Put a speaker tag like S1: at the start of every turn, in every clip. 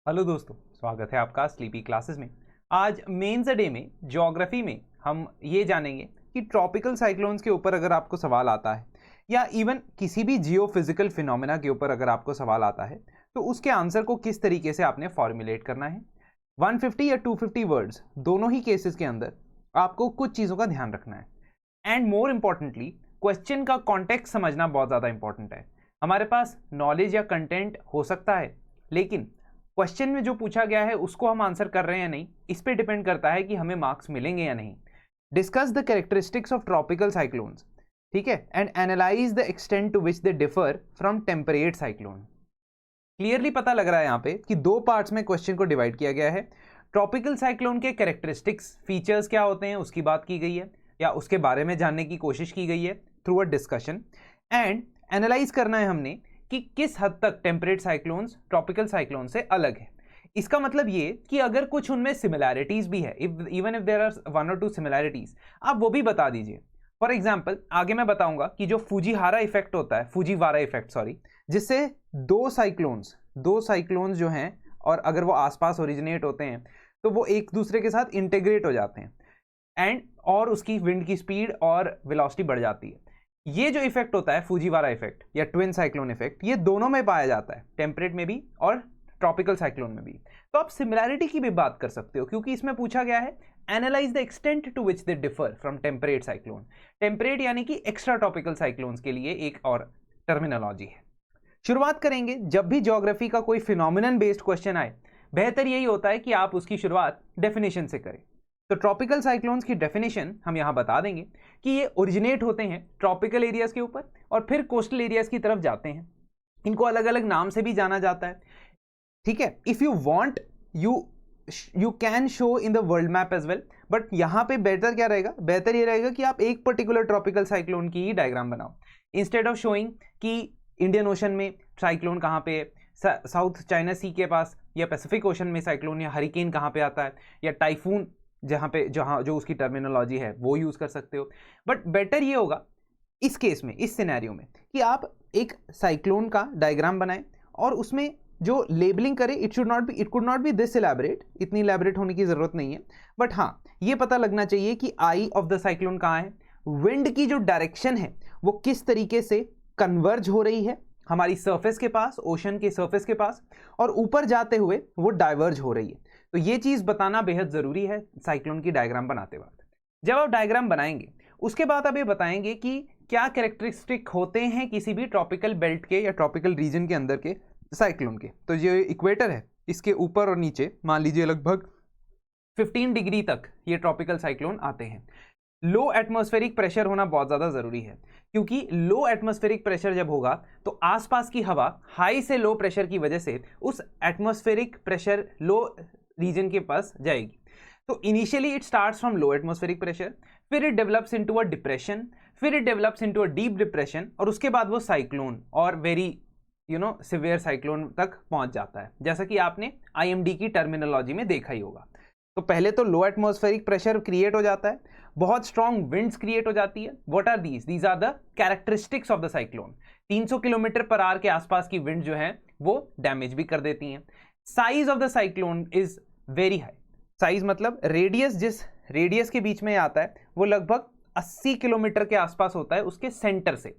S1: Hello दोस्तों, स्वागत है आपका स्लीपी क्लासेस में। आज मेंस डे में ज्योग्राफी में हम ये जानेंगे कि ट्रॉपिकल साइक्लोन्स के ऊपर अगर आपको सवाल आता है या इवन किसी भी जियोफिजिकल फिनोमेना के ऊपर अगर आपको सवाल आता है तो उसके आंसर को किस तरीके से आपने फॉर्मुलेट करना है। 150 या 250 वर्ड्स दोनों ही केसेस के अंदर आपको कुछ चीज़ों का ध्यान रखना है एंड मोर इम्पॉर्टेंटली क्वेश्चन का कॉन्टेक्स्ट समझना बहुत ज़्यादा इंपॉर्टेंट है। हमारे पास नॉलेज या कंटेंट हो सकता है, लेकिन क्वेश्चन में जो पूछा गया है उसको हम आंसर कर रहे हैं या नहीं, इस पे डिपेंड करता है कि हमें मार्क्स मिलेंगे या नहीं। Discuss the characteristics of tropical cyclones, ठीक है, and analyse the extent to which they differ from temperate cyclone. Clearly पता लग रहा है यहाँ पे कि दो पार्ट्स में क्वेश्चन को डिवाइड किया गया है। ट्रॉपिकल साइक्लोन के कैरेक्टरिस्टिक्स फीचर्स क्या होते हैं उसकी बात की गई है या उसके बारे में जानने की कोशिश की गई है through a discussion, and analyse करना है हमने कि किस हद तक टेम्परेट साइक्लोन्स ट्रॉपिकल साइक्लोन से अलग है। इसका मतलब ये कि अगर कुछ उनमें सिमिलैरिटीज भी है, इवन इफ देयर आर 1 और 2 सिमिलैरिटीज, आप वो भी बता दीजिए। फॉर एग्जांपल आगे मैं बताऊंगा कि जो फुजीहारा इफेक्ट होता है, फुजीवारा इफेक्ट सॉरी, जिससे दो साइक्लोन्स जो हैं और अगर वो आसपास ओरिजिनेट होते हैं तो वो एक दूसरे के साथ इंटीग्रेट हो जाते हैं एंड और उसकी विंड की स्पीड और वेलोसिटी बढ़ जाती है। ये जो इफेक्ट होता है फुजीवारा इफेक्ट या ट्विन साइक्लोन इफेक्ट, ये दोनों में पाया जाता है, टेम्परेट में भी और ट्रॉपिकल साइक्लोन में भी। तो आप सिमिलैरिटी की भी बात कर सकते हो क्योंकि इसमें पूछा गया है analyse the extent to which they differ from temperate cyclone. Temperate यानी कि एक्स्ट्रा ट्रॉपिकल साइक्लोन्स के लिए एक और टर्मिनोलॉजी है। शुरुआत करेंगे, जब भी ज्योग्राफी का कोई फिनोमिनन बेस्ड क्वेश्चन आए बेहतर यही होता है कि आप उसकी शुरुआत डेफिनेशन से करें। तो ट्रॉपिकल साइक्लोन्स की डेफिनेशन हम यहां बता देंगे कि ये ओरिजिनेट होते हैं ट्रॉपिकल एरियाज के ऊपर और फिर कोस्टल एरियाज की तरफ जाते हैं। इनको अलग अलग नाम से भी जाना जाता है, ठीक है। If you want you can show in the world map as well, but यहां पे बेहतर क्या रहेगा, बेहतर ये रहेगा कि आप एक पर्टिकुलर ट्रॉपिकल साइक्लोन की ही डायग्राम बनाओ इंस्टेड ऑफ शोइंग कि इंडियन ओशन में साइक्लोन कहां पे है, साउथ चाइना सी के पास या पैसिफिक ओशन में साइक्लोन या हरिकेन कहां पे आता है, या टाइफून जहां जो उसकी टर्मिनोलॉजी है वो यूज कर सकते हो। बट बेटर ये होगा इस केस में, इस सिनेरियो में, कि आप एक साइक्लोन का डायग्राम बनाएं और उसमें जो लेबलिंग करें it could not be this elaborate, इतनी इलैबोरेट होने की जरूरत नहीं है, बट हाँ ये पता लगना चाहिए कि आई ऑफ द साइक्लोन कहाँ है, विंड की जो डायरेक्शन है वो किस तरीके से कन्वर्ज हो रही है हमारी सरफेस के पास, ओशन के सरफेस के पास, और ऊपर जाते हुए वो डाइवर्ज हो रही है। तो ये चीज बताना बेहद जरूरी है साइक्लोन की डायग्राम बनाते वक्त। जब आप डायग्राम बनाएंगे उसके बाद आप ये बताएंगे कि क्या कैरेक्टरिस्टिक होते हैं किसी भी ट्रॉपिकल बेल्ट के या ट्रॉपिकल रीजन के अंदर के साइक्लोन के। तो ये इक्वेटर है, इसके ऊपर और नीचे मान लीजिए लगभग 15 डिग्री तक ये ट्रॉपिकल साइक्लोन आते हैं। लो एटमॉस्फेरिक प्रेशर होना बहुत ज़्यादा ज़रूरी है क्योंकि लो एटमॉस्फेरिक प्रेशर जब होगा तो आसपास की हवा हाई से लो प्रेशर की वजह से उस एटमॉस्फेरिक प्रेशर लो रीजन के पास जाएगी। तो initially it starts from low atmospheric pressure, फिर it develops into a depression, फिर it develops into a deep depression, और उसके बाद वो साइक्लोन और वेरी सिवियर साइक्लोन तक पहुंच जाता है, जैसा कि आपने आईएमडी की टर्मिनोलॉजी में देखा ही होगा। तो पहले तो लो एटमॉस्फेरिक प्रेशर क्रिएट हो जाता है, बहुत स्ट्रॉन्ग विंड्स क्रिएट हो जाती है। What are these are the characteristics of the cyclone. 300 kilometre per hour के आसपास की विंड जो है वो डैमेज भी कर देती हैं। Size of the cyclone is very high. Size मतलब रेडियस, जिस रेडियस के बीच में आता है वो लगभग 80 किलोमीटर के आसपास होता है उसके सेंटर से,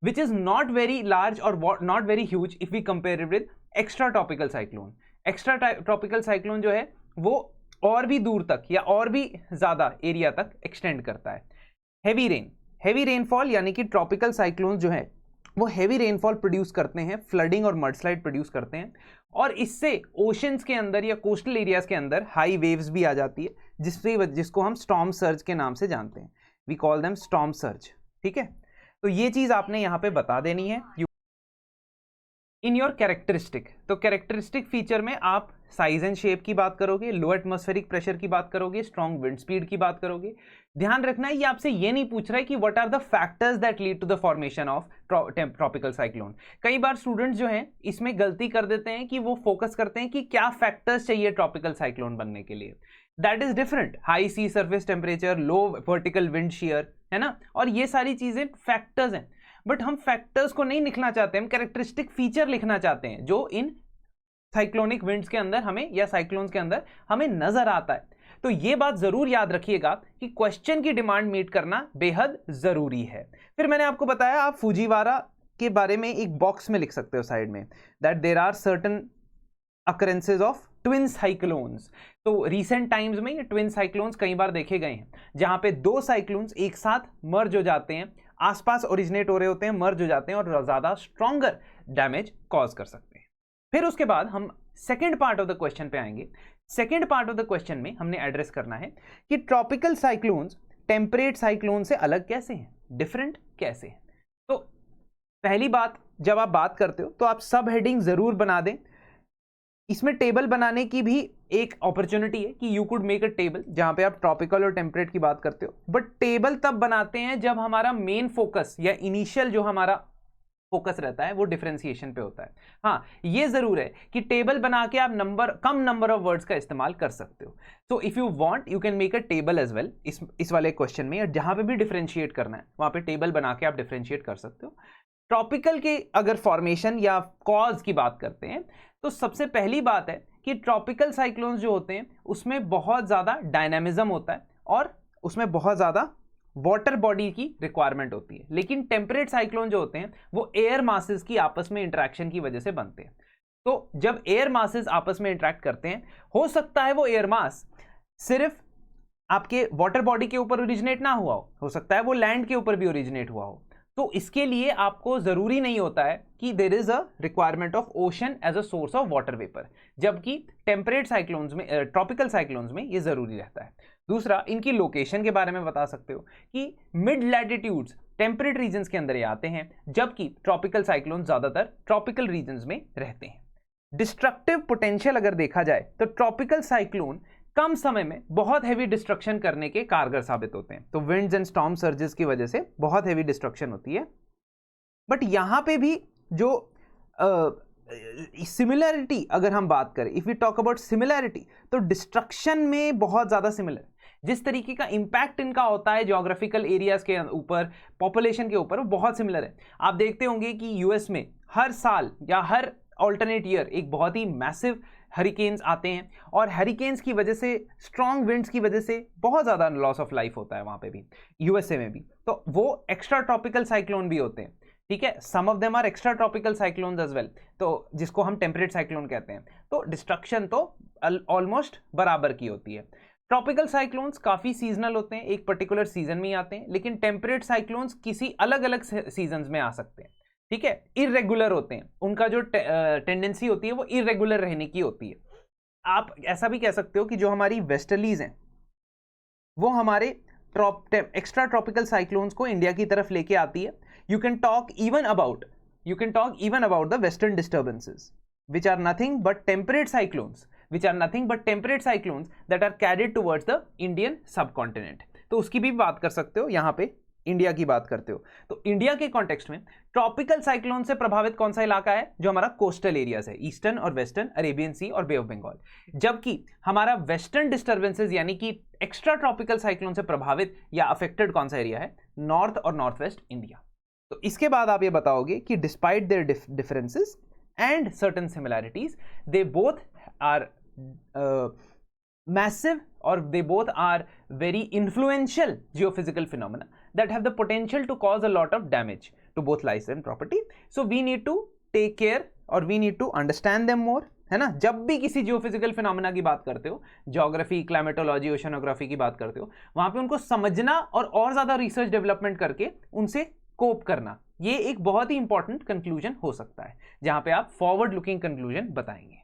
S1: which is not very large और not very huge if we compare with extra tropical cyclone. Extra tropical cyclone जो है वो और भी दूर तक या और भी ज्यादा एरिया तक एक्सटेंड करता है। हैवी रेनफॉल यानी कि ट्रॉपिकल साइक्लोन जो है वो हैवी रेनफॉल प्रोड्यूस करते हैं, फ्लडिंग और मडस्लाइड प्रोड्यूस करते हैं, और इससे ओशंस के अंदर या कोस्टल एरियाज के अंदर हाई वेव्स भी आ जाती है, जिसको हम स्टॉर्म सर्ज के नाम से जानते हैं। We call them storm surge, ठीक है। तो ये चीज आपने यहां पे बता देनी है। इन योर कैरेक्टरिस्टिक, तो कैरेक्टरिस्टिक फीचर में आप साइज एंड शेप की बात करोगे, लो एटमॉस्फेरिक प्रेशर की बात करोगे, स्ट्रॉन्ग विंड स्पीड की बात करोगे। ध्यान रखना है ये आपसे ये नहीं पूछ रहा है कि what are the factors that lead to the formation of tropical cyclone. कई बार स्टूडेंट्स जो हैं इसमें गलती कर देते हैं कि वो फोकस करते हैं कि क्या फैक्टर्स चाहिए ट्रॉपिकल साइक्लोन बनने के लिए। That is different. High sea surface temperature, low vertical wind shear, है ना, और ये सारी चीजें फैक्टर्स हैं। बट हम फैक्टर्स को नहीं लिखना चाहते, हम कैरेक्टरिस्टिक फीचर लिखना चाहते हैं जो इन साइक्लोनिक विंड्स के अंदर हमें या साइक्लोन्स के अंदर हमें नजर आता है। तो ये बात जरूर याद रखिएगा कि क्वेश्चन की डिमांड मीट करना बेहद जरूरी है। फिर मैंने आपको बताया आप फुजीवारा के बारे में एक बॉक्स में लिख सकते हो साइड में, that there are certain occurrences of twin cyclones. तो रिसेंट टाइम्स में ये ट्विन साइक्लोन्स कई बार देखे गए हैं, जहां पे दो साइक्लोन्स एक साथ मर्ज हो जाते हैं, आसपास ओरिजिनेट हो रहे होते हैं, मर्ज हो जाते हैं और ज्यादा स्ट्रॉन्गर डैमेज कॉज कर सकते हैं। फिर उसके बाद हम second part of the question पे आएंगे। Second part of the question में हमने एड्रेस करना है कि ट्रॉपिकल साइक्लोन्स टेम्परेट साइक्लोन से अलग कैसे हैं, डिफरेंट कैसे हैं। तो पहली बात, जब आप बात करते हो तो आप सब हेडिंग जरूर बना दें। इसमें टेबल बनाने की भी एक अपॉर्चुनिटी है कि you could make a table जहां पे आप ट्रॉपिकल और टेम्परेट की बात करते हो, बट टेबल तब बनाते हैं जब हमारा मेन फोकस या इनिशियल जो हमारा फोकस रहता है वो डिफरेंशिएशन पे होता है। हाँ, ये जरूर है कि टेबल बना के आप कम नंबर ऑफ वर्ड्स का इस्तेमाल कर सकते हो। So if you want you can make a table as well इस वाले क्वेश्चन में, जहां पे भी डिफरेंशिएट करना है वहां पे टेबल बना के आप डिफरेंशिएट कर सकते हो। ट्रॉपिकल के अगर फॉर्मेशन या कॉज की बात करते हैं तो सबसे पहली बात है कि ट्रॉपिकल साइक्लोन्स जो होते हैं उसमें बहुत ज़्यादा डायनामिज्म होता है और उसमें बहुत ज़्यादा वाटर बॉडी की रिक्वायरमेंट होती है। लेकिन टेम्परेट साइक्लोन जो होते हैं वो एयर मासेस की आपस में इंटरेक्शन की वजह से बनते हैं। तो जब एयर मासेस आपस में इंटरेक्ट करते हैं, हो सकता है वो एयर मास सिर्फ आपके वाटर बॉडी के ऊपर ओरिजिनेट ना हुआ हो सकता है वो लैंड के ऊपर भी ओरिजिनेट हुआ हो। तो इसके लिए आपको जरूरी नहीं होता है कि there is a requirement of ocean as a source of water vapour, जबकि टेम्परेट साइक्लोन्स में ट्रॉपिकल साइक्लोन्स में ये जरूरी रहता है। दूसरा, इनकी लोकेशन के बारे में बता सकते हो कि मिड लैटिट्यूड्स टेम्परेट रीजन्स के अंदर ये आते हैं, जबकि ट्रॉपिकल साइक्लोन ज्यादातर ट्रॉपिकल रीजन्स में रहते हैं। डिस्ट्रक्टिव पोटेंशियल अगर देखा जाए तो ट्रॉपिकल साइक्लोन कम समय में बहुत हैवी डिस्ट्रक्शन करने के कारगर साबित होते हैं। तो विंड्स एंड स्टॉर्म सर्जेस की वजह से बहुत हैवी डिस्ट्रक्शन होती है। बट यहां पे भी जो सिमिलरिटी अगर हम बात करें, if we talk about similarity, तो डिस्ट्रक्शन में बहुत ज्यादा सिमिलर, जिस तरीके का इंपैक्ट इनका होता है ज्योग्राफिकल एरियाज के ऊपर, पॉपुलेशन के ऊपर, वो बहुत सिमिलर है। आप देखते होंगे कि यूएस में हर साल या हर ऑल्टरनेट ईयर एक बहुत ही मैसिव हरिकेन्स आते हैं और हरिकेन्स की वजह से, स्ट्रॉन्ग विंड्स की वजह से बहुत ज़्यादा लॉस ऑफ लाइफ होता है वहाँ पे भी, यूएसए में भी। तो वो एक्स्ट्रा ट्रॉपिकल साइक्लोन भी होते हैं, ठीक है, some of them are extra tropical cyclones as well, तो जिसको हम टेम्परेट साइक्लोन कहते हैं। तो डिस्ट्रक्शन तो ऑलमोस्ट बराबर की होती है। ट्रॉपिकल साइक्लोन्स काफ़ी सीजनल होते हैं, एक पर्टिकुलर सीजन में ही आते हैं, लेकिन टेम्परेट साइक्लोन्स किसी अलग अलग सीजन्स में आ सकते हैं, ठीक है, इरेगुलर होते हैं, उनका जो टेंडेंसी होती है वो इरेगुलर रहने की होती है। आप ऐसा भी कह सकते हो कि जो हमारी वेस्टर्लीज हैं वो हमारे एक्स्ट्रा ट्रॉपिकल साइक्लोन्स को इंडिया की तरफ लेके आती है। You can talk even about the western disturbances which are nothing but temperate cyclones that are carried towards the Indian subcontinent। तो उसकी भी बात कर सकते हो, यहाँ पे इंडिया की बात करते हो तो इंडिया के कॉन्टेक्स्ट में ट्रॉपिकल साइक्लोन से प्रभावित कौन सा इलाका है, जो हमारा कोस्टल एरियाज है, ईस्टर्न और वेस्टर्न, अरेबियन सी और बे ऑफ बंगाल। जबकि हमारा वेस्टर्न डिस्टर्बेंसेस यानी कि एक्स्ट्रा ट्रॉपिकल साइक्लोन से प्रभावित या अफेक्टेड कौन सा एरिया है, नॉर्थ और नॉर्थ वेस्ट इंडिया। तो इसके बाद आप ये बताओगे कि despite there differences and certain similarities, they both are massive or they both are very influential geophysical phenomena that have the potential to cause a lot of damage to both life and property। So we need to take care or we need to understand them more, है ना। जब भी किसी geophysical phenomena की बात करते हो, geography, climatology, oceanography की बात करते हो, वहां पे उनको समझना और ज्यादा रिसर्च डेवलपमेंट करके उनसे कोप करना, ये एक बहुत ही इंपॉर्टेंट कंक्लूजन हो सकता है, जहां पे आप फॉरवर्ड लुकिंग कंक्लूजन बताएंगे।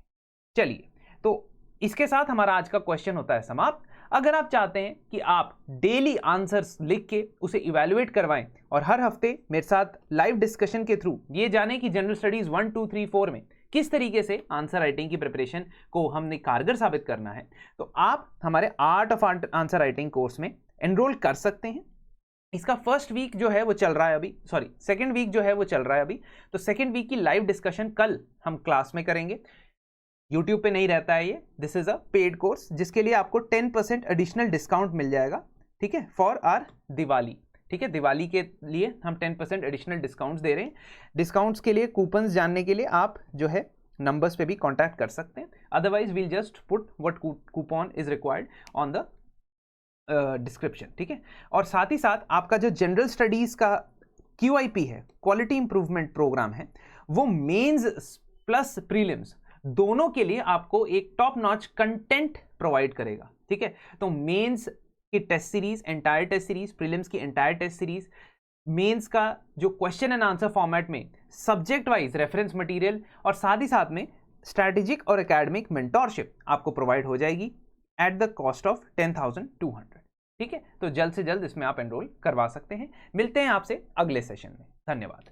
S1: चलिए, तो इसके साथ हमारा आज का क्वेश्चन होता है समाप्त। अगर आप चाहते हैं कि आप डेली आंसर्स लिख के उसे इवैल्यूएट करवाएं और हर हफ्ते मेरे साथ लाइव डिस्कशन के थ्रू ये जाने कि जनरल स्टडीज 1, 2, 3, 4 में किस तरीके से आंसर राइटिंग की प्रिपरेशन को हमने कारगर साबित करना है, तो आप हमारे art of answer writing course में एनरोल कर सकते हैं। इसका फर्स्ट वीक जो है वो चल रहा है अभी, सेकंड वीक जो है वो चल रहा है अभी। तो सेकंड वीक की लाइव डिस्कशन कल हम क्लास में करेंगे। यूट्यूब पे नहीं रहता है ये, this is a paid course जिसके लिए आपको 10% एडिशनल डिस्काउंट मिल जाएगा, ठीक है, फॉर आर दिवाली, ठीक है। दिवाली के लिए हम 10% एडिशनल डिस्काउंट्स दे रहे हैं। डिस्काउंट्स के लिए, कूपन्स जानने के लिए आप जो है नंबर्स पे भी कांटेक्ट कर सकते हैं, otherwise we'll just put what coupon is required on the description, ठीक है। और साथ ही साथ आपका जो जनरल स्टडीज का QIP है, क्वालिटी इंप्रूवमेंट प्रोग्राम है, वो मेंस प्लस प्रीलिम्स दोनों के लिए आपको एक टॉप नॉच कंटेंट प्रोवाइड करेगा, ठीक है। तो मेंस की test series, entire test series, prelims की एंटायर टेस्ट सीरीज, मेंस का जो क्वेश्चन एंड आंसर फॉर्मेट में सब्जेक्ट वाइज रेफरेंस मटेरियल, और साथ ही साथ में स्ट्रैटेजिक और एकेडमिक मेंटोरशिप आपको प्रोवाइड हो जाएगी एट द कॉस्ट ऑफ 10,200, ठीक है। तो जल्द से जल्द इसमें आप एनरोल करवा सकते हैं। मिलते हैं आपसे अगले सेशन में। धन्यवाद।